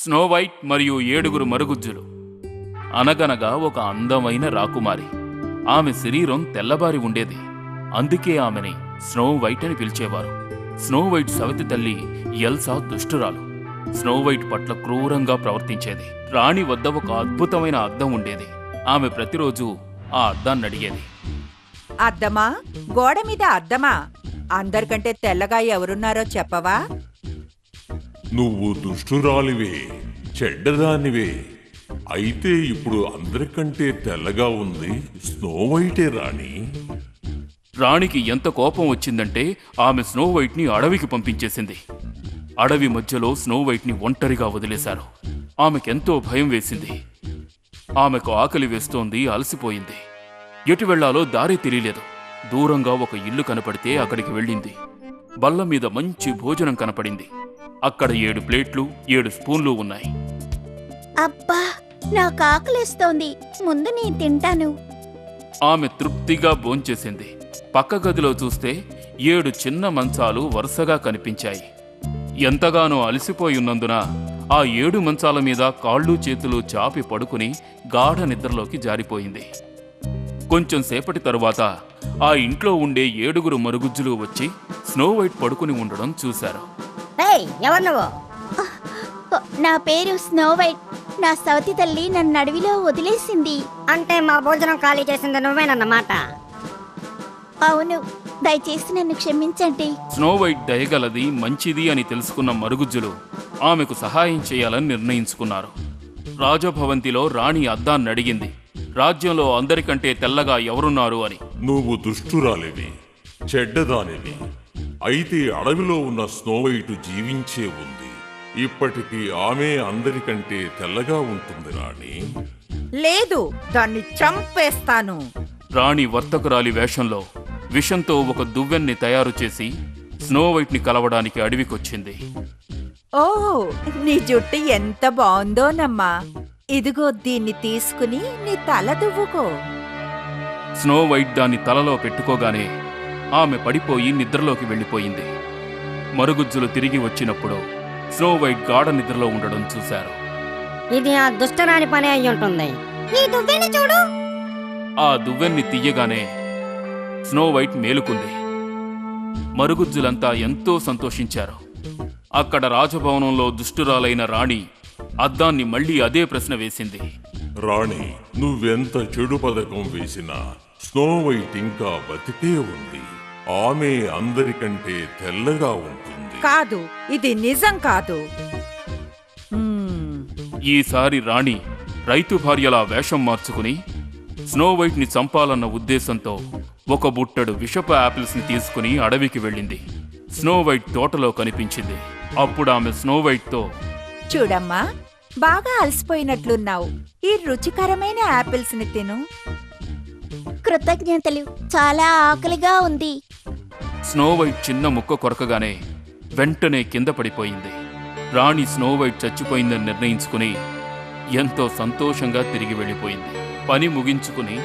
Snow white మరియు 7 మరుగుజ్జులు. అనగనగా ఒక అందమైన రాకుమారి. ఆమె శరీరం తెల్లబారి ఉండేది. అందుకే ఆమెని స్నో వైట్ అని పిలిచేవారు. స్నో వైట్ సవతి తల్లి ఎల్సా దుష్టురాలు. స్నో వైట్ పట్ల క్రూరంగా ప్రవర్తించేది. రాణి వద్ద ఒక అద్భుతమైన అద్దం ఉండేది. ఆమె ప్రతిరోజు ఆ అద్దాన్ని అడిగేది, అద్దమా, గోడ మీద అద్దమా, అందరికంటే తెల్లగా ఎవరున్నారో చెప్పవా? నువ్వు దుష్టురాలివే, చెడ్డదానివే. అయితే ఇప్పుడు అందరికంటే తెల్లగా ఉంది స్నో వైటే రాణి. రాణికి ఎంత కోపం వచ్చిందంటే ఆమె స్నో వైట్ని అడవికి పంపించేసింది. అడవి మధ్యలో స్నో వైట్ని ఒంటరిగా వదిలేశారు. ఆమెకెంతో భయం వేసింది. ఆమెకు ఆకలి వేస్తోంది, అలసిపోయింది. ఎటు వెళ్లాలో దారి తెలియలేదు. దూరంగా ఒక ఇల్లు కనపడితే అక్కడికి వెళ్ళింది. బల్ల మీద మంచి భోజనం కనపడింది. అక్కడ 7 ప్లేట్లు 7 స్పూన్లు ఉన్నాయి. అబ్బా, నాకు ఆకలిస్తోంది, ముందు నేను తింటాను. ఆమె తృప్తిగా భోంచేసింది. పక్క గదిలో చూస్తే 7 చిన్న మంచాలు వరుసగా కనిపించాయి. ఎంతగానో అలసిపోయున్నందున ఆ 7 మంచాల మీద కాళ్ళు చేతులు చాపి పడుకుని గాఢ నిద్రలోకి జారిపోయింది. కొంచెం సేపటి తరువాత ఆ ఇంట్లో ఉండే 7 మరుగుజ్జులు వచ్చి స్నో వైట్ పడుకుని ఉండడం చూశారు. ఎవరు నువ్వు? నా పేరు స్నో వైట్. నా సవతి తల్లి నన్ను అడవిలో వదిలేసింది. అంటే మా భోజనం ఖాళీ చేసింది నువ్వేనన్నమాట. అవును, దయచేసి నన్ను క్షమించండి. స్నో వైట్ దయగలది, మంచిది అని తెలుసుకున్న మరుగుజ్జులు ఆమెకు సహాయం చేయాలని నిర్ణయించుకున్నారు. రాజభవంతిలో రాణి అద్దాన్ని అడిగింది, రాజ్యంలో అందరికంటే తెల్లగా ఎవరున్నారు అని. నువ్వు దుష్టురాలివి, చెడ్డదానివి. అయితే అడవిలో ఉన్న స్నో వైట్ జీవించే ఉంది. ఇప్పటికీ ఆమె అందరికంటే తెల్లగా ఉంటుంది రాణి. లేదు, దాన్ని చంపేస్తాను. రాణి వర్తకురాలి వేషంలో విషంతో ఒక దువ్వెన్ని తయారు చేసి స్నో వైట్ని కలవడానికి అడవికొచ్చింది. ఓహో, నీ జుట్టు ఎంత బాగుందోనమ్మా. ఇదిగో దీన్ని తీసుకుని నీ తల దువ్వుకో. స్నో వైట్ దాన్ని తలలో పెట్టుకోగానే ఆమె పడిపోయి నిద్రలోకి వెళ్ళిపోయింది. మరుగుజ్జులు తిరిగి వచ్చినప్పుడు స్నో వైట్ గాఢ నిద్రలో ఉండడం చూశారు. ఇది ఆ దుష్టరాని పని అయి ఉంటుంది. ఈ దువ్వెని చూడు. ఆ దువ్వెన్ని తీయగానే స్నో వైట్ మేలుకుంది. మరుగుజ్జులంతా ఎంతో సంతోషించారు. అక్కడ రాజభవనంలో దుష్టురాలైన రాణి అద్దాన్ని మళ్లీ అదే ప్రశ్న వేసింది. రాణి, నువ్వెంత చెడు పథకం వేసినా స్నో వైట్ ఇంకా బతికే ఉంది. ఆమె అందరికంటే తెల్లగా ఉంటుంది. కాదు, ఇది నిజం కాదు. ఈసారి రాణి రైతు భార్యలా వేషం మార్చుకుని స్నో వైట్ని చంపాలన్న ఉద్దేశంతో ఒక బుట్టడు విషపు యాపిల్స్ని తీసుకుని అడవికి వెళ్ళింది. స్నో వైట్ తోటలో కనిపించింది. అప్పుడు ఆమె స్నో వైట్తో, చూడమ్మా, బాగా అలసిపోయినట్లున్నావు. ఈ రుచికరమైన యాపిల్స్ ని తిను. కృతజ్ఞతలు, చాలా ఆకలిగా ఉంది. స్నో వైట్ చిన్న ముక్క కొరకగానే వెంటనే కింద పడిపోయింది. రాణి స్నో వైట్ చచ్చిపోయిందని నిర్ణయించుకుని ఎంతో సంతోషంగా తిరిగి వెళ్ళిపోయింది. పని ముగించుకుని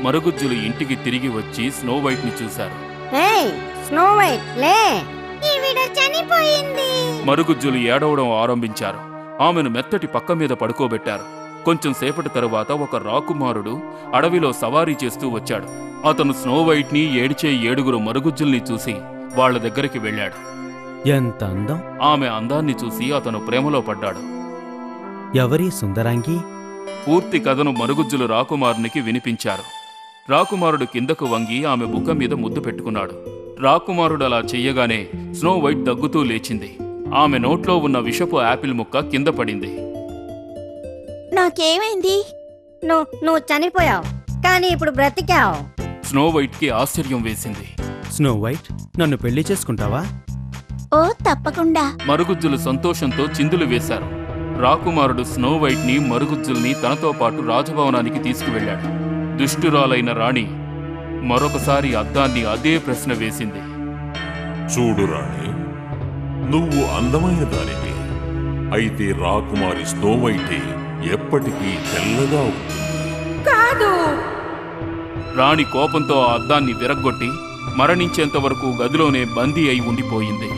మరుగుజ్జులు ఇంటికి తిరిగి వచ్చి స్నో వైట్ని చూశారు. స్నో వైట్ లే, ఈవిడ చనిపోయింది. మరుగుజ్జులు ఏడవడం ఆరంభించారు. ఆమెను మెత్తటి పక్క మీద పడుకోబెట్టారు. కొంచెం సేపటి తరువాత ఒక రాకుమారుడు అడవిలో సవారీ చేస్తూ వచ్చాడు. అతను స్నో వైట్ని ఏడిచే 7 మరుగుజ్జుల్ని చూసి వాళ్ల దగ్గరికి వెళ్ళాడు. ఎంత అందం! ఆమె అందాన్ని చూసి అతను ప్రేమలో పడ్డాడు. ఎవరి సుందరాంగి? పూర్తి కథను మరుగుజ్జులు రాకుమారునికి వినిపించారు. రాకుమారుడు కిందకు వంగి ఆమె బుగ్గ మీద ముద్దు పెట్టుకున్నాడు. రాకుమారుడు అలా చెయ్యగానే స్నో వైట్ దగ్గుతూ లేచింది. ఆమె నోట్లో ఉన్న విషపు యాపిల్ ముక్క కింద పడింది. నాకేమైంది? నువ్వు చనిపోయావు, కానీ ఇప్పుడు బ్రతికావు. స్నో వైట్కి ఆశ్చర్యం వేసింది. స్నో వైట్, నన్ను పెళ్లి చేసుకుంటావా? ఓ, తప్పకుండా. మరుగుజ్జులు సంతోషంతో చిందులు వేశారు. రాకుమారుడు స్నో వైట్ని మరుగుజ్జుల్ని తనతో పాటు రాజభవనానికి తీసుకువెళ్ళాడు. దుష్టురాలైన రాణి మరొకసారి అద్దాన్ని అదే ప్రశ్న వేసింది. చూడు రాణి, నువ్వు అందమైన దానివి. అయితే రాకుమారి స్నో వైటే ఎప్పటికీ తెల్లగా ఉంటుంది. కాదు. రాణి కోపంతో ఆ అద్దాన్ని విరగ్గొట్టి మరణించేంత వరకు గదిలోనే బందీ అయి ఉండిపోయింది.